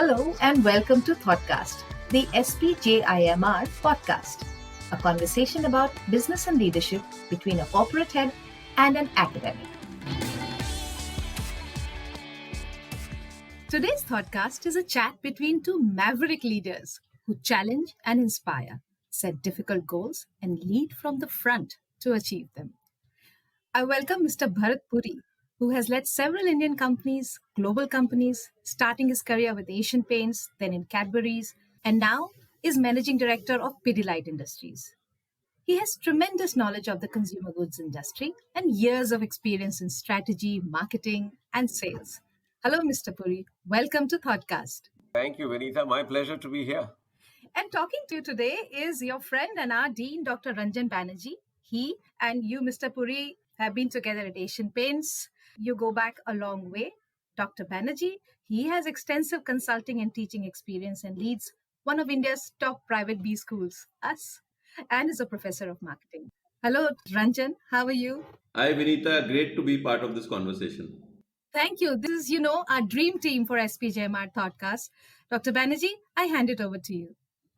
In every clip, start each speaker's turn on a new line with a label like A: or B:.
A: Hello and welcome to Thoughtcast, the SPJIMR podcast, a conversation about business and leadership between a corporate head and an academic. Today's Thoughtcast is a chat between two maverick leaders who challenge and inspire, set difficult goals, and lead from the front to achieve them. I welcome Mr. Bharat Puri, who has led several Indian companies, global companies, starting his career with Asian Paints, then in Cadbury's, and now is managing director of Pidilite Industries. He has tremendous knowledge of the consumer goods industry and years of experience in strategy, marketing, and sales. Hello, Mr. Puri. Welcome to Thoughtcast.
B: Thank you, Vinitha. My pleasure to be here.
A: And talking to you today is your friend and our dean, Dr. Ranjan Banerjee. He and you, Mr. Puri, have been together at Asian Paints. You go back a long way. Dr. Banerjee, he has extensive consulting and teaching experience and leads one of India's top private B schools, us, and is a professor of marketing. Hello, Ranjan. How are you?
C: Hi, Vinita. Great to be part of this conversation.
A: Thank you. This is, our dream team for SPJMR Thoughtcast. Dr. Banerjee, I hand it over to you.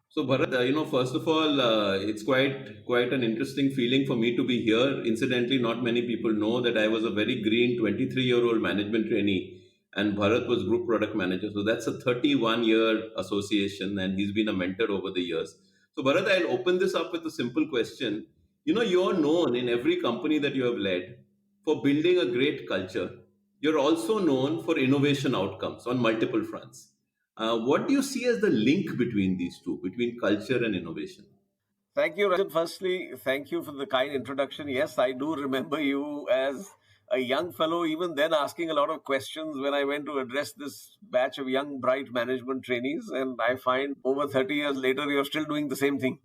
C: So, Bharat, first of all, it's quite an interesting feeling for me to be here. Incidentally, not many people know that I was a very green 23-year-old management trainee, and Bharat was group product manager. So that's a 31-year association, and he's been a mentor over the years. So, Bharat, I'll open this up with a simple question. You're known in every company that you have led for building a great culture. You're also known for innovation outcomes on multiple fronts. What do you see as the link between these two, between culture and innovation?
B: Thank you, Rajan. Firstly, thank you for the kind introduction. Yes, I do remember you as a young fellow, even then asking a lot of questions when I went to address this batch of young, bright management trainees. And I find over 30 years later, you're still doing the same thing.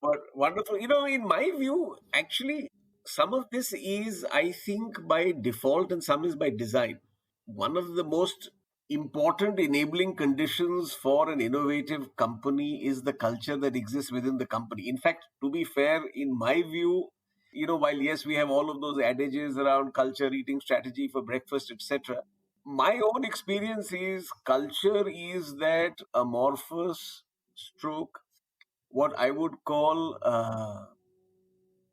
B: But wonderful. In my view, actually, some of this is, I think, by default and some is by design. One of the most important enabling conditions for an innovative company is the culture that exists within the company. In fact, to be fair, in my view, while yes, we have all of those adages around culture, eating strategy for breakfast, etc. My own experience is culture is that amorphous stroke, what I would call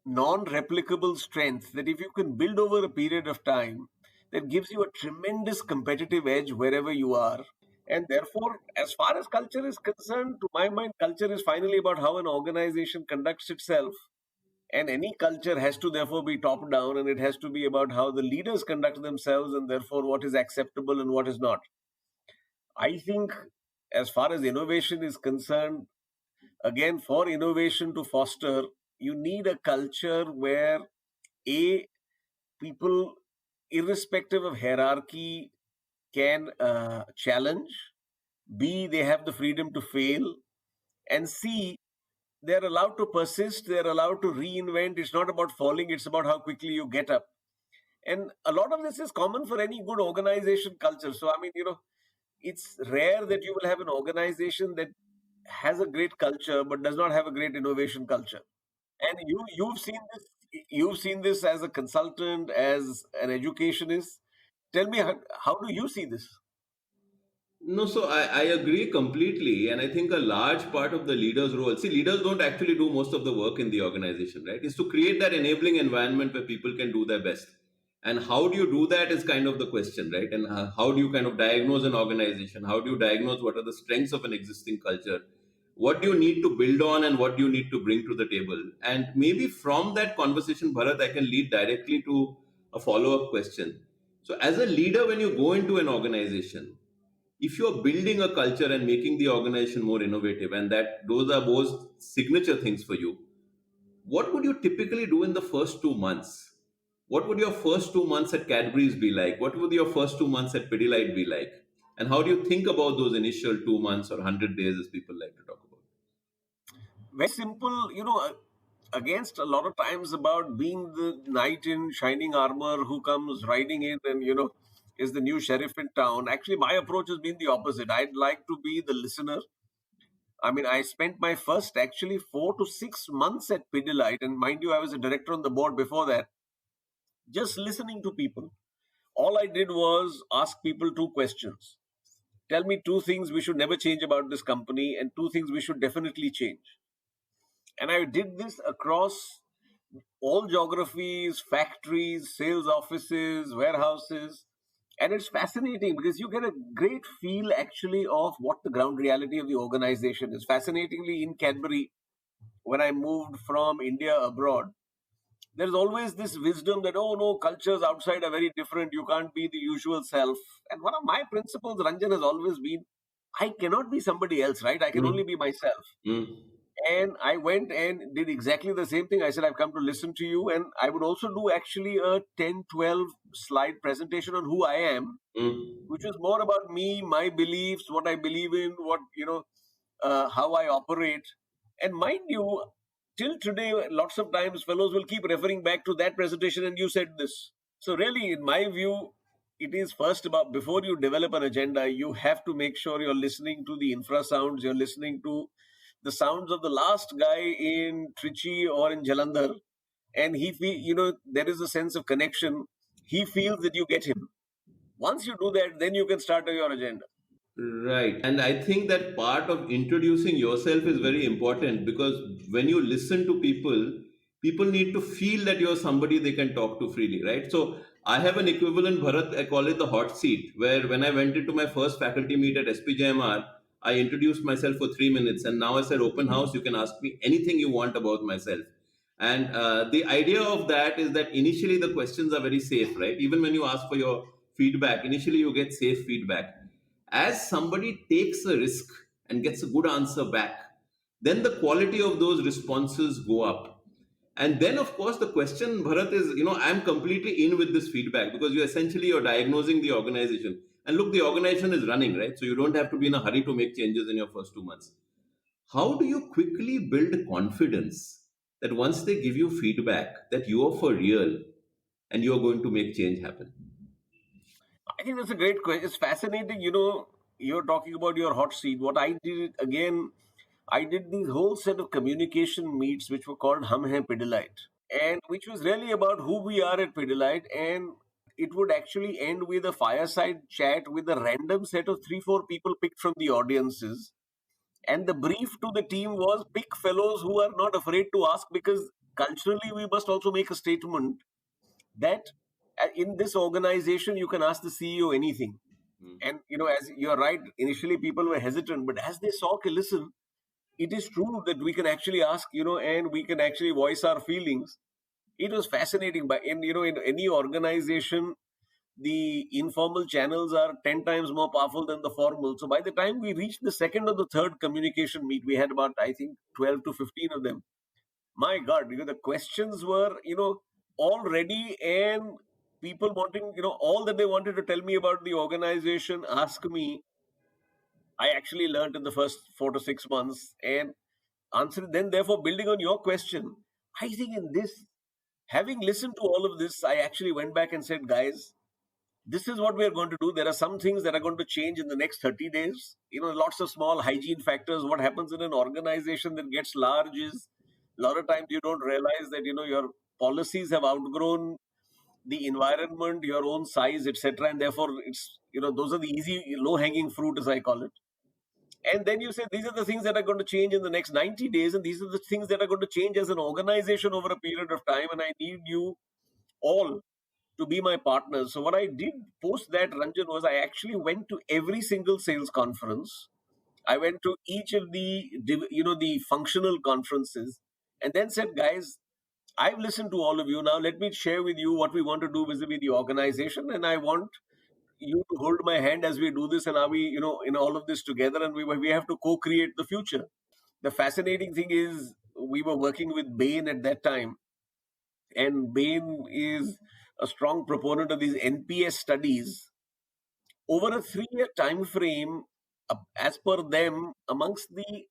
B: non-replicable strength that if you can build over a period of time, that gives you a tremendous competitive edge wherever you are. And therefore, as far as culture is concerned, to my mind, culture is finally about how an organization conducts itself. And any culture has to therefore be top down, and it has to be about how the leaders conduct themselves and therefore what is acceptable and what is not. I think, as far as innovation is concerned, again, for innovation to foster, you need a culture where A, people, irrespective of hierarchy, can challenge. B, they have the freedom to fail. And C, they're allowed to persist, they're allowed to reinvent. It's not about falling, it's about how quickly you get up. And a lot of this is common for any good organization culture. So, it's rare that you will have an organization that has a great culture but does not have a great innovation culture. And you've seen this as a consultant, as an educationist. Tell me, how do you see this?
C: No, so I agree completely. And I think a large part of the leader's role, see, leaders don't actually do most of the work in the organization, right? Is to create that enabling environment where people can do their best. And how do you do that is kind of the question, right? And how do you kind of diagnose an organization? How do you diagnose what are the strengths of an existing culture? What do you need to build on and what do you need to bring to the table? And maybe from that conversation, Bharat, I can lead directly to a follow up question. So, as a leader, when you go into an organization, if you're building a culture and making the organization more innovative, and that those are both signature things for you, what would you typically do in the first 2 months? What would your first 2 months at Cadbury's be like? What would your first 2 months at Pidilite be like? And how do you think about those initial 2 months or 100 days, as people like to talk about?
B: Very simple, against a lot of times about being the knight in shining armor who comes riding in and, is the new sheriff in town. Actually, my approach has been the opposite. I'd like to be the listener. I spent my first actually 4 to 6 months at Pidilite, and mind you, I was a director on the board before that, just listening to people. All I did was ask people two questions. tell me two things we should never change about this company and two things we should definitely change. And I did this across all geographies, factories, sales offices, warehouses. And it's fascinating because you get a great feel actually of what the ground reality of the organization is. Fascinatingly, in Cadbury, when I moved from India abroad, there's always this wisdom that, oh no, cultures outside are very different. You can't be the usual self. And one of my principles, Ranjan, has always been I cannot be somebody else, right? I can only
C: Mm,
B: be myself.
C: mm,
B: And I went and did exactly the same thing. I said, I've come to listen to you. And I would also do actually a 10, 12 slide presentation on who I am,
C: mm.
B: which was more about me, my beliefs, what I believe in, how I operate. And mind you, till today, lots of times fellows will keep referring back to that presentation and you said this. So, really, in my view, it is first about before you develop an agenda, you have to make sure you're listening to the infrasounds, you're listening to the sounds of the last guy in Trichy or in Jalandhar, and there is a sense of connection. He feels that you get him. Once you do that, then you can start your agenda.
C: Right. And I think that part of introducing yourself is very important because when you listen to people, people need to feel that you're somebody they can talk to freely, right? So I have an equivalent, Bharat, I call it the hot seat, where when I went into my first faculty meet at SPJMR, I introduced myself for 3 minutes. And now I said, open house, you can ask me anything you want about myself. And the idea of that is that initially the questions are very safe, right? Even when you ask for your feedback, initially you get safe feedback. As somebody takes a risk and gets a good answer back, then the quality of those responses go up. And then, of course, the question, Bharat, is, I'm completely in with this feedback because you're diagnosing the organization. And look, the organization is running, right? So you don't have to be in a hurry to make changes in your first 2 months. How do you quickly build confidence that once they give you feedback, that you are for real and you're going to make change happen?
B: I think that's a great question. It's fascinating. You're talking about your hot seat. What I did again, I did these whole set of communication meets, which were called Hum Hai Pidilite, and which was really about who we are at Pidilite. And it would actually end with a fireside chat with a random set of three, four people picked from the audiences. And the brief to the team was pick fellows who are not afraid to ask because culturally we must also make a statement that in this organization you can ask the CEO anything.
C: Mm.
B: And as you're right, initially people were hesitant, but as they saw, okay, listen, it is true that we can actually ask, and we can actually voice our feelings. It was fascinating. But in any organization, the informal channels are 10 times more powerful than the formal. So by the time we reached the second or the third communication meet, we had about, I think, 12 to 15 of them. My God, the questions were, all ready, and people wanting, all that they wanted to tell me about the organization, ask me. I actually learned in the first 4 to 6 months and answered. Then, therefore, building on your question, I think in this, having listened to all of this, I actually went back and said, guys, this is what we are going to do. There are some things that are going to change in the next 30 days. Lots of small hygiene factors. What happens in an organization that gets large is a lot of times you don't realize that, your policies have outgrown the environment, your own size, etc. And therefore, those are the easy, low hanging fruit, as I call it. And then you say, these are the things that are going to change in the next 90 days. And these are the things that are going to change as an organization over a period of time. And I need you all to be my partners. So what I did post that, Ranjan, was I actually went to every single sales conference. I went to each of the functional conferences, and then said, guys, I've listened to all of you. Now let me share with you what we want to do vis-a-vis the organization, and I want you to hold my hand as we do this, and are we, in all of this together, and we have to co-create the future. The fascinating thing is we were working with Bain at that time, and Bain is a strong proponent of these NPS studies over a 3-year time frame. As per them, amongst the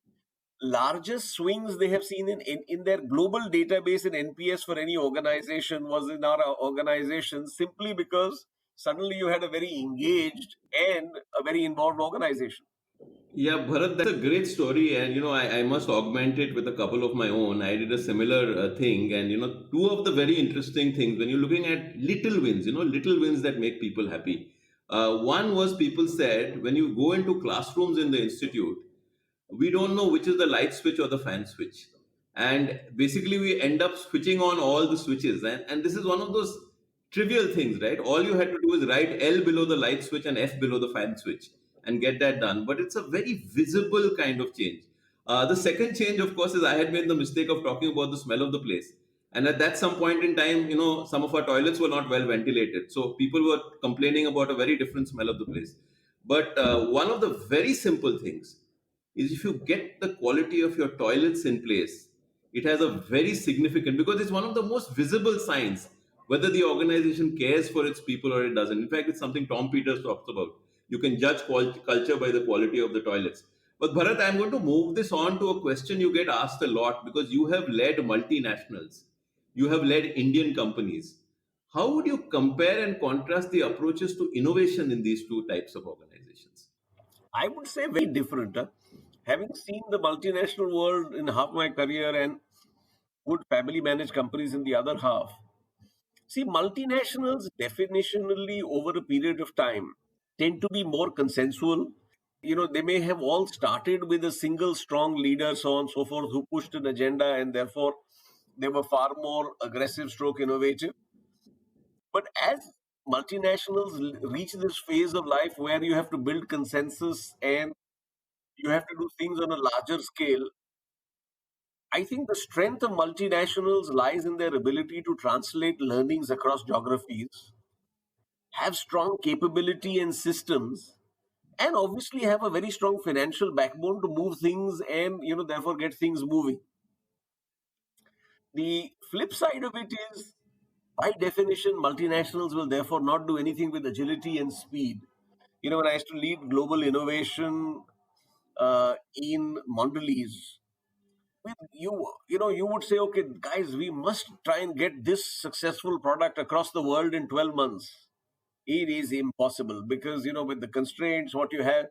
B: largest swings they have seen in their global database in NPS for any organization was in our organization, simply because suddenly you had a very engaged and a very involved organization.
C: Yeah, Bharat, that's a great story, and I must augment it with a couple of my own. I did a similar thing, and two of the very interesting things when you're looking at little wins, little wins that make people happy. One was people said when you go into classrooms in the institute, we don't know which is the light switch or the fan switch. And basically, we end up switching on all the switches. And this is one of those trivial things, right? All you had to do is write L below the light switch and F below the fan switch and get that done. But it's a very visible kind of change. The second change, of course, is I had made the mistake of talking about the smell of the place. And at that some point in time, some of our toilets were not well ventilated. So people were complaining about a very different smell of the place. But one of the very simple things is if you get the quality of your toilets in place, it has a very significant, because it's one of the most visible signs whether the organization cares for its people or it doesn't. In fact, it's something Tom Peters talks about. You can judge culture by the quality of the toilets. But Bharat, I'm going to move this on to a question you get asked a lot, because you have led multinationals, you have led Indian companies. How would you compare and contrast the approaches to innovation in these two types of organizations?
B: I would say very different. Having seen the multinational world in half my career and good family managed companies in the other half, see, multinationals definitionally over a period of time tend to be more consensual. They may have all started with a single strong leader, so on and so forth, who pushed an agenda, and therefore they were far more aggressive stroke innovative. But as multinationals reach this phase of life where you have to build consensus and you have to do things on a larger scale, I think the strength of multinationals lies in their ability to translate learnings across geographies, have strong capability and systems, and obviously have a very strong financial backbone to move things and therefore get things moving. The flip side of it is, by definition, multinationals will therefore not do anything with agility and speed. When I used to lead global innovation in Mondelez, with you would say, okay, guys, we must try and get this successful product across the world in 12 months. It is impossible because with the constraints what you have,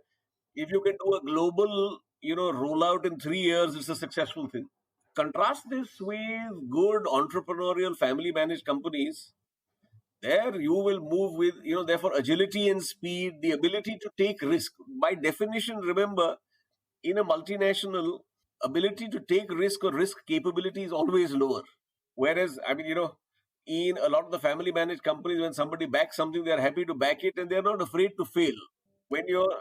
B: if you can do a global rollout in 3 years, it's a successful thing. Contrast this with good entrepreneurial family managed companies. There you will move with therefore agility and speed, the ability to take risk. By definition, remember, in a multinational, ability to take risk or risk capability is always lower. Whereas, I mean, in a lot of the family managed companies, when somebody backs something, they're happy to back it and they're not afraid to fail. When you're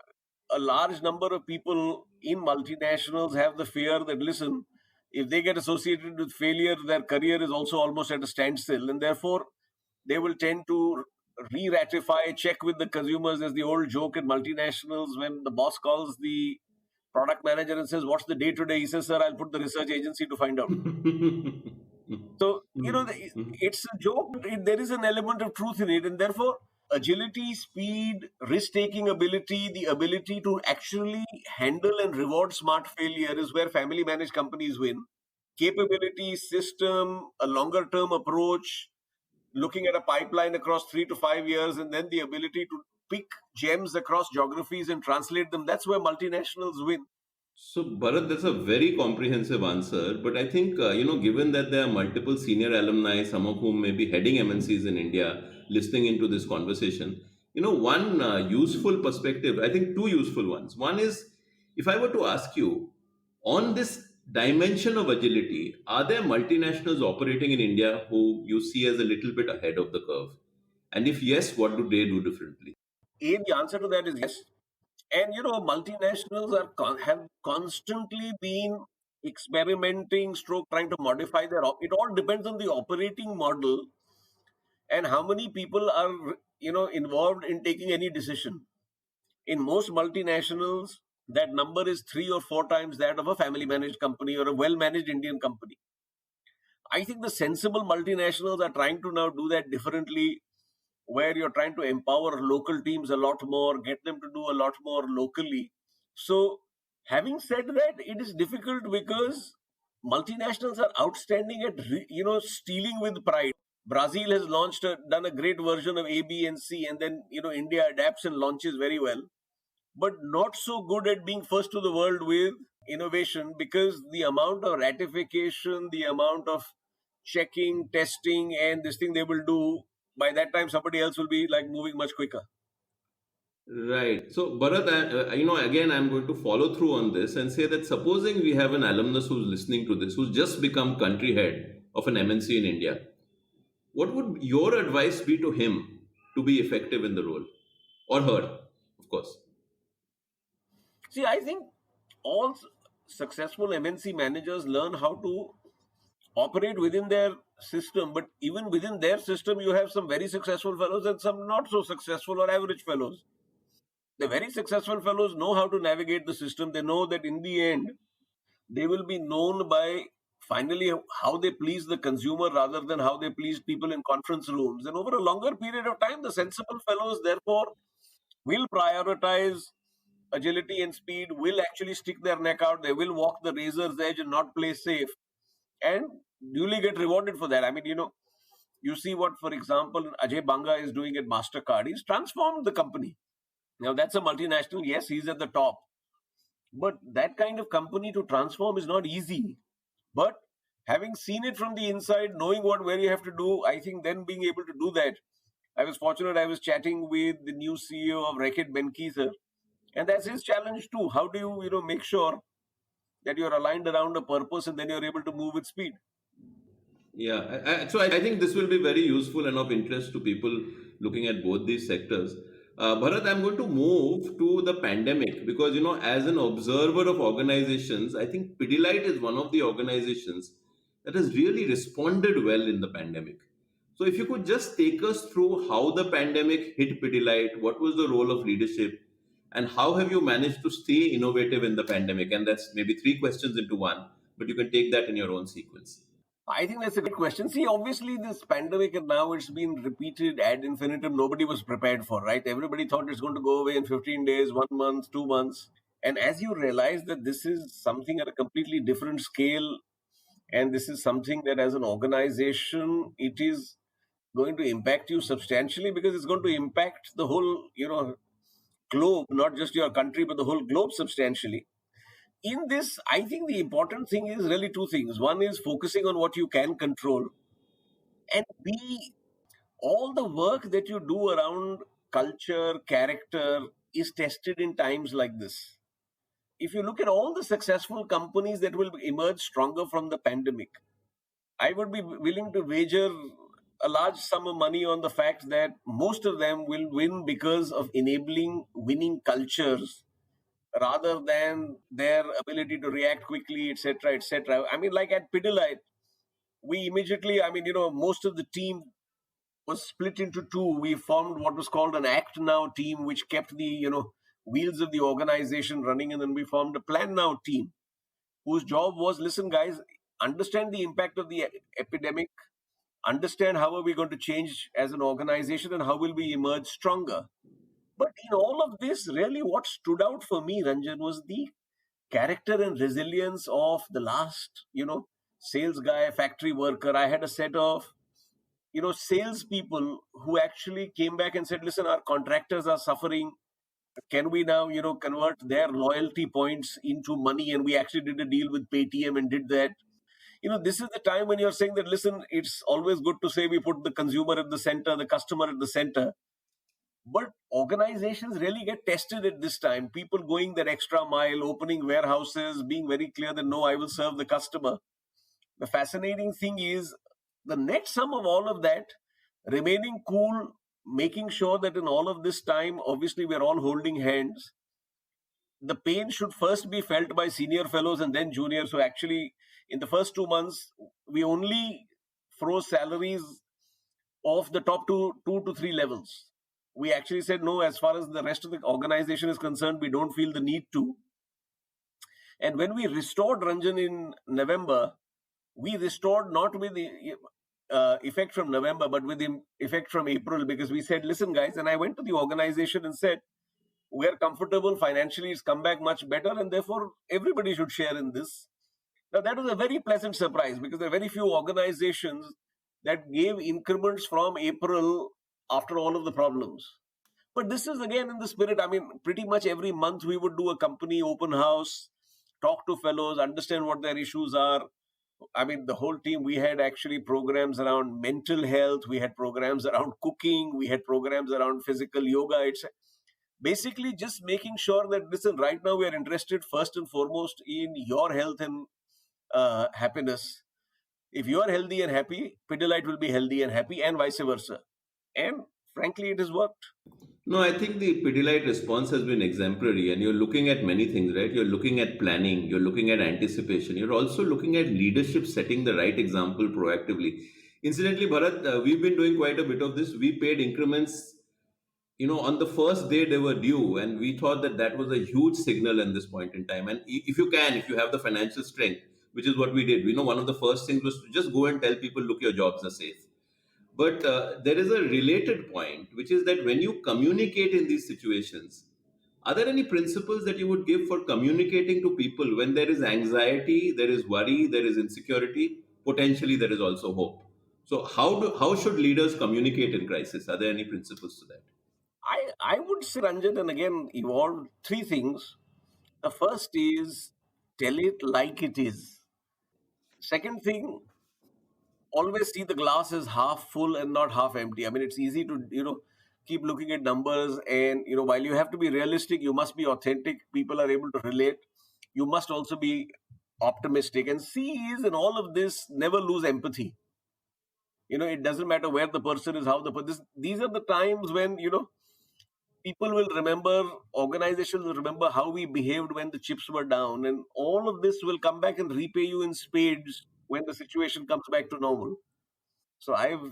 B: a large number of people in multinationals have the fear that, listen, if they get associated with failure, their career is also almost at a standstill. And therefore, they will tend to re-ratify, check with the consumers. There's the old joke in multinationals when the boss calls the product manager and says, "What's the day today?" He says, "Sir, I'll put the research agency to find out." So, it's a joke, but there is an element of truth in it. And therefore, agility, speed, risk taking ability, the ability to actually handle and reward smart failure is where family managed companies win. Capability, system, a longer term approach, looking at a pipeline across 3 to 5 years, and then the ability to pick gems across geographies and translate them. That's where multinationals win.
C: So, Bharat, that's a very comprehensive answer. But I think, given that there are multiple senior alumni, some of whom may be heading MNCs in India, listening into this conversation, one useful perspective, I think two useful ones. One is, if I were to ask you, on this dimension of agility, are there multinationals operating in India who you see as a little bit ahead of the curve? And if yes, what do they do differently?
B: The answer to that is yes. And multinationals have constantly been experimenting, stroke trying to modify their. It all depends on the operating model and how many people are involved in taking any decision. In most multinationals, that number is 3 or 4 times that of a family managed company or a well managed Indian company. I think the sensible multinationals are trying to now do that differently, where you're trying to empower local teams a lot more, get them to do a lot more locally. So, having said that, it is difficult because multinationals are outstanding at stealing with pride. Brazil has done a great version of A, B, and C, and then India adapts and launches very well, but not so good at being first to the world with innovation because the amount of ratification, the amount of checking, testing, and this thing they will do, by that time somebody else will be like moving much quicker.
C: Right. So, Bharat, again, I'm going to follow through on this and say that supposing we have an alumnus who's listening to this, who's just become country head of an MNC in India, what would your advice be to him to be effective in the role? Or her, of course.
B: See, I think all successful MNC managers learn how to operate within their system, but even within their system, you have some very successful fellows and some not so successful or average fellows. The very successful fellows know how to navigate the system. They know that in the end, they will be known by finally how they please the consumer rather than how they please people in conference rooms. And over a longer period of time, the sensible fellows, therefore, will prioritize agility and speed, will actually stick their neck out. They will walk the razor's edge and not play safe, and duly get rewarded for that. I mean, you see what, for example, Ajay Banga is doing at MasterCard. He's transformed the company. Now, that's a multinational. Yes, he's at the top. But that kind of company to transform is not easy. But having seen it from the inside, knowing where you have to do, I think then being able to do that. I was fortunate, I was chatting with the new CEO of Reckitt Benckiser, and that's his challenge too. How do you make sure that you're aligned around a purpose and then you're able to move with speed?
C: Yeah, so I think this will be very useful and of interest to people looking at both these sectors. Bharat, I'm going to move to the pandemic because, as an observer of organizations, I think Pidilite is one of the organizations that has really responded well in the pandemic. So, if you could just take us through how the pandemic hit Pidilite, what was the role of leadership, and how have you managed to stay innovative in the pandemic? And that's maybe three questions into one, but you can take that in your own sequence.
B: I think that's a great question. See, obviously, this pandemic and now it's been repeated ad infinitum. Nobody was prepared for, right? Everybody thought it's going to go away in 15 days, 1 month, 2 months. And as you realize that this is something at a completely different scale, and this is something that as an organization, it is going to impact you substantially because it's going to impact the whole, globe, not just your country, but the whole globe substantially. In this, I think the important thing is really two things. One is focusing on what you can control, and B, all the work that you do around culture, character is tested in times like this. If you look at all the successful companies that will emerge stronger from the pandemic, I would be willing to wager a large sum of money on the fact that most of them will win because of enabling winning cultures rather than their ability to react quickly, etc., etc. I mean, like at Pidilite, we immediately, most of the team was split into two. We formed what was called an Act Now team, which kept the wheels of the organization running, and then we formed a Plan Now team, whose job was, listen, guys, understand the impact of the epidemic, understand how are we going to change as an organization, and how will we emerge stronger. But in all of this, really, what stood out for me, Ranjan, was the character and resilience of the last, sales guy, factory worker. I had a set of salespeople who actually came back and said, listen, our contractors are suffering. Can we now, convert their loyalty points into money? And we actually did a deal with Paytm and did that. This is the time when you're saying that, listen, it's always good to say we put the consumer at the center, the customer at the center. But organizations really get tested at this time. People going that extra mile, opening warehouses, being very clear that no, I will serve the customer. The fascinating thing is the net sum of all of that, remaining cool, making sure that in all of this time, obviously, we're all holding hands. The pain should first be felt by senior fellows and then juniors. So, actually, in the first 2 months, we only froze salaries of the top two to three levels. We actually said no, as far as the rest of the organization is concerned, we don't feel the need to. And when we restored Ranjan in November, we restored not with the effect from November, but with the effect from April, because we said, listen, guys, and I went to the organization and said, we're comfortable financially, it's come back much better, and therefore everybody should share in this. Now, that was a very pleasant surprise because there are very few organizations that gave increments from April after all of the problems. But this is again in the spirit. I mean, pretty much every month we would do a company open house, talk to fellows, understand what their issues are. I mean, the whole team, we had actually programs around mental health, we had programs around cooking, we had programs around physical yoga, etc. Basically just making sure that, listen, right now we are interested first and foremost in your health and happiness. If you are healthy and happy, Pidilite will be healthy and happy, and vice versa. And frankly, it has worked.
C: No, I think the Pidilite response has been exemplary, and you're looking at many things, right? You're looking at planning, you're looking at anticipation, you're also looking at leadership setting the right example proactively. Incidentally, Bharat, we've been doing quite a bit of this. We paid increments, on the first day they were due, and we thought that that was a huge signal in this point in time. And if you have the financial strength, which is what we did, one of the first things was to just go and tell people, look, your jobs are safe. But there is a related point, which is that when you communicate in these situations, are there any principles that you would give for communicating to people when there is anxiety, there is worry, there is insecurity, potentially there is also hope? So how should leaders communicate in crisis? Are there any principles to that?
B: I would say, Ranjan, and again, evolved three things. The first is tell it like it is. Second thing, always see the glass as half full and not half empty. I mean, it's easy to, keep looking at numbers, and, while you have to be realistic, you must be authentic. People are able to relate. You must also be optimistic. And C is, in all of this, never lose empathy. It doesn't matter where the person is, how these are the times when, people will remember, organizations will remember how we behaved when the chips were down, and all of this will come back and repay you in spades when the situation comes back to normal. So I've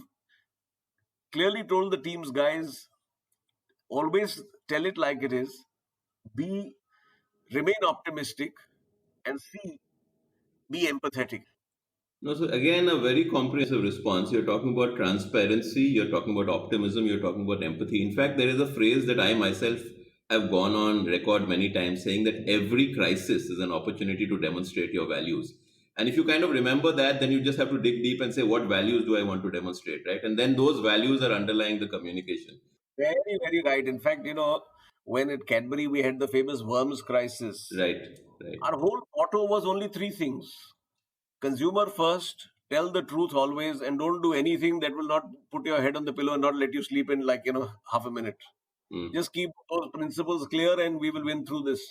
B: clearly told the teams, guys, always tell it like it is, be remain optimistic, and C, be empathetic.
C: No, so again, a very comprehensive response. You're talking about transparency, you're talking about optimism, you're talking about empathy. In fact, there is a phrase that I myself have gone on record many times saying that every crisis is an opportunity to demonstrate your values. And if you kind of remember that, then you just have to dig deep and say, what values do I want to demonstrate, right? And then those values are underlying the communication.
B: Very, very right. In fact, when at Cadbury we had the famous worms crisis,
C: Right, right.
B: our whole motto was only three things: consumer first, tell the truth always, and don't do anything that will not put your head on the pillow and not let you sleep in, like, half a minute.
C: Mm.
B: Just keep those principles clear and we will win through this.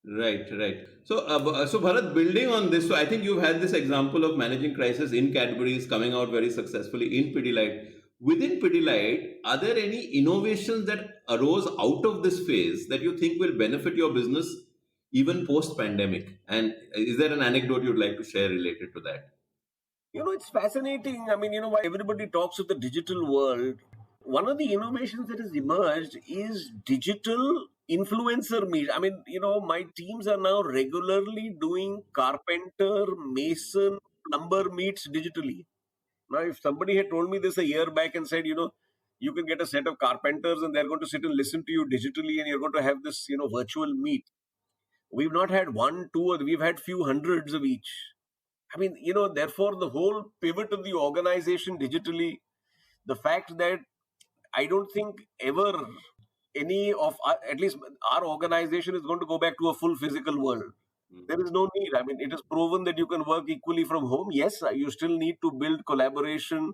C: Right, right. So, so Bharat, building on this, so I think you've had this example of managing crisis in Cadbury's coming out very successfully in Pidilite. Within Pidilite, are there any innovations that arose out of this phase that you think will benefit your business even post pandemic? And is there an anecdote you'd like to share related to that?
B: It's fascinating. I mean, while everybody talks of the digital world, one of the innovations that has emerged is digital influencer meet. I mean, my teams are now regularly doing carpenter, mason, plumber meets digitally. Now, if somebody had told me this a year back and said, you can get a set of carpenters and they're going to sit and listen to you digitally and you're going to have this, virtual meet. We've not had one, two, or we've had few hundreds of each. I mean, therefore, the whole pivot of the organization digitally, the fact that I don't think ever any of at least our organization is going to go back to a full physical world. There is no need. I mean, it is proven that you can work equally from home. Yes, you still need to build collaboration.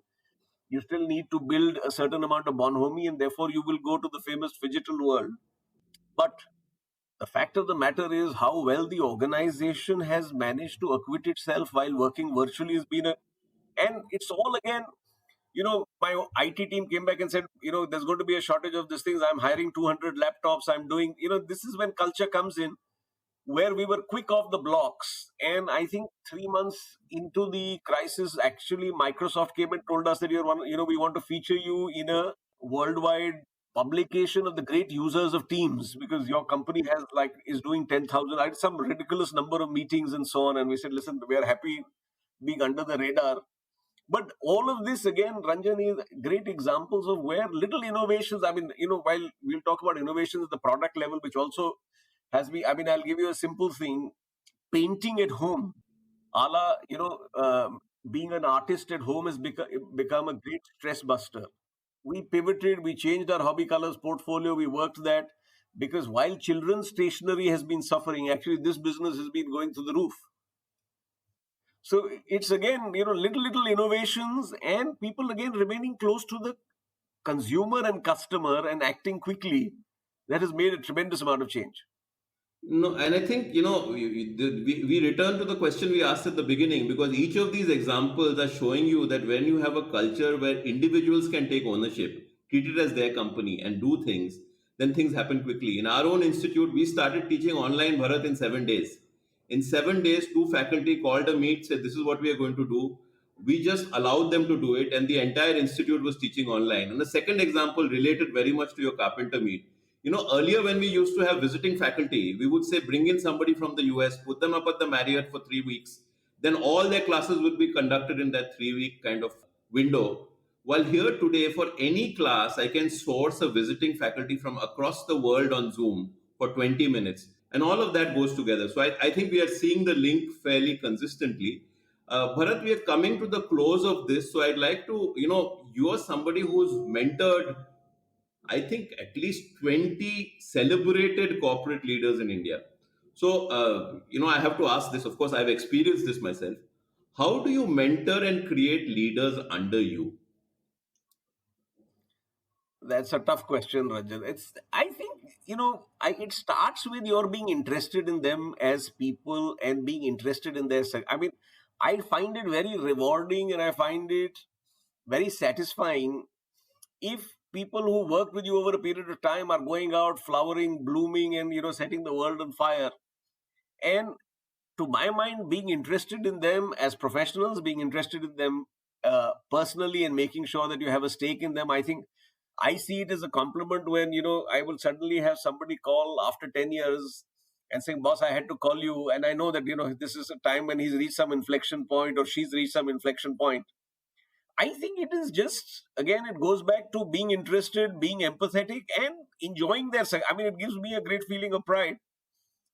B: You still need to build a certain amount of bonhomie, and therefore you will go to the famous digital world. But the fact of the matter is how well the organization has managed to acquit itself while working virtually has been and it's all again, my IT team came back and said, there's going to be a shortage of these things. I'm hiring 200 laptops. I'm doing, this is when culture comes in, where we were quick off the blocks. And I think 3 months into the crisis, actually, Microsoft came and told us that we want to feature you in a worldwide publication of the great users of Teams because your company is doing 10,000, I had some ridiculous number of meetings and so on. And we said, listen, we are happy being under the radar. But all of this, again, Ranjan, is great examples of where little innovations, I mean, while we'll talk about innovations at the product level, which also has been, I mean, I'll give you a simple thing: painting at home. A being an artist at home has become a great stress buster. We pivoted, we changed our hobby colors portfolio, we worked that because while children's stationery has been suffering, actually, this business has been going through the roof. So it's again, little innovations and people again remaining close to the consumer and customer and acting quickly. that has made a tremendous amount of change.
C: No, and I think, we return to the question we asked at the beginning, because each of these examples are showing you that when you have a culture where individuals can take ownership, treat it as their company, and do things, then things happen quickly. In our own institute, we started teaching online Bharat in 7 days. In 7 days, two faculty called a meet, said, "This is what we are going to do." We just allowed them to do it, and the entire institute was teaching online. And the second example related very much to your carpenter meet. Earlier when we used to have visiting faculty, we would say bring in somebody from the US, put them up at the Marriott for 3 weeks. Then all their classes would be conducted in that 3 week kind of window. While here today, for any class, I can source a visiting faculty from across the world on Zoom for 20 minutes. And all of that goes together. So I think we are seeing the link fairly consistently. Bharat, we are coming to the close of this. So I'd like to, you are somebody who's mentored, I think, at least 20 celebrated corporate leaders in India. So, I have to ask this. Of course, I've experienced this myself. How do you mentor and create leaders under you?
B: That's a tough question, Ranjan. I think, it starts with your being interested in them as people and being interested in their, I mean, I find it very rewarding and I find it very satisfying if people who work with you over a period of time are going out flowering, blooming, and setting the world on fire. And to my mind, being interested in them as professionals, being interested in them personally, and making sure that you have a stake in them, I think I see it as a compliment when I will suddenly have somebody call after 10 years and saying, "Boss, I had to call you," and I know that this is a time when he's reached some inflection point or she's reached some inflection point. I think it is just, again, it goes back to being interested, being empathetic, and enjoying their. I mean, it gives me a great feeling of pride,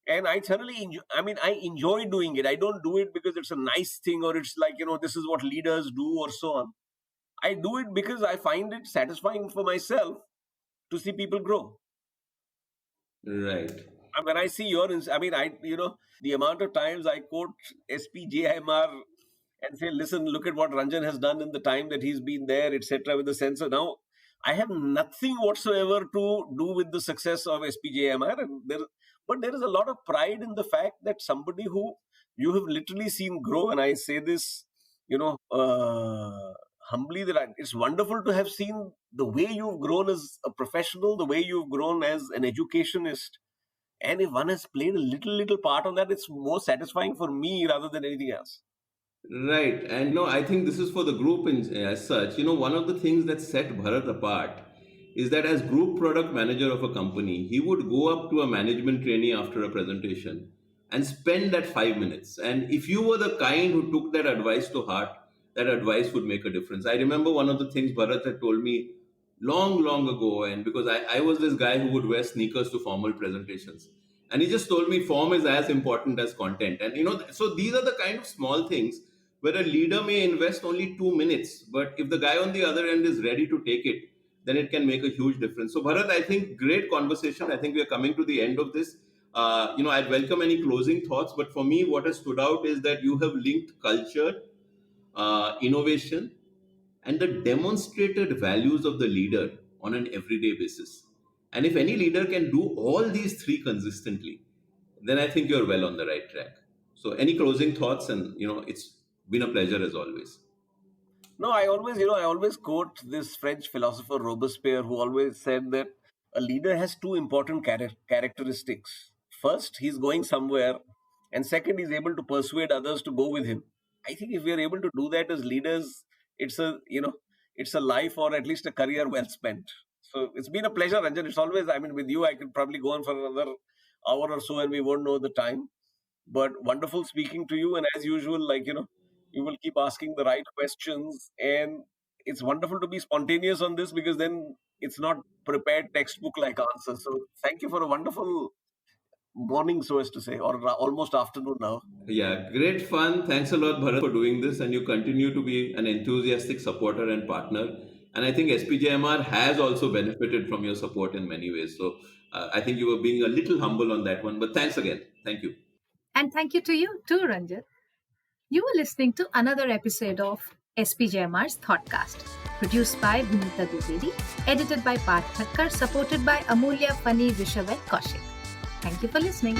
B: and I thoroughly enjoy. I mean, I enjoy doing it. I don't do it because it's a nice thing or it's like this is what leaders do or so on. I do it because I find it satisfying for myself to see people grow.
C: Right.
B: And when I see I mean, the amount of times I quote SPJIMR and say, listen, look at what Ranjan has done in the time that he's been there, etc., with the sensor. Now, I have nothing whatsoever to do with the success of SPJIMR, but there is a lot of pride in the fact that somebody who you have literally seen grow, and I say this, humbly, that it's wonderful to have seen the way you've grown as a professional, the way you've grown as an educationist. And if one has played a little part on that, it's more satisfying for me rather than anything else.
C: Right. And I think this is for the group as such. One of the things that set Bharat apart is that as group product manager of a company, he would go up to a management trainee after a presentation and spend that 5 minutes. And if you were the kind who took that advice to heart, that advice would make a difference. I remember one of the things Bharat had told me long, long ago, and because I was this guy who would wear sneakers to formal presentations. And he just told me form is as important as content. And so these are the kind of small things where a leader may invest only 2 minutes, but if the guy on the other end is ready to take it, then it can make a huge difference. So, Bharat, I think great conversation. I think we are coming to the end of this. I'd welcome any closing thoughts, but for me, what has stood out is that you have linked culture, innovation, and the demonstrated values of the leader on an everyday basis. And if any leader can do all these three consistently, then I think you're well on the right track. So, any closing thoughts? And it's been a pleasure as always.
B: No, I always quote this French philosopher Robespierre, who always said that a leader has two important characteristics. First, he's going somewhere, and second, he's able to persuade others to go with him. I think if we are able to do that as leaders, it's a life or at least a career well spent. So it's been a pleasure, Ranjan. It's always, I mean, with you, I could probably go on for another hour or so, and we won't know the time. But wonderful speaking to you, and as usual, you will keep asking the right questions, and it's wonderful to be spontaneous on this because then it's not prepared textbook like answers. So thank you for a wonderful morning, so as to say, or almost afternoon now.
C: Yeah, great fun. Thanks a lot, Bharat, for doing this. And you continue to be an enthusiastic supporter and partner. And I think SPJMR has also benefited from your support in many ways. So I think you were being a little humble on that one. But thanks again. Thank you.
A: And thank you to you too, Ranjan. You were listening to another episode of SPJMR's Thoughtcast. Produced by Bhumika Dwivedi, edited by Parth Thakkar, supported by Amulya, Fani, Rishabh and Kaushik. Thank you for listening.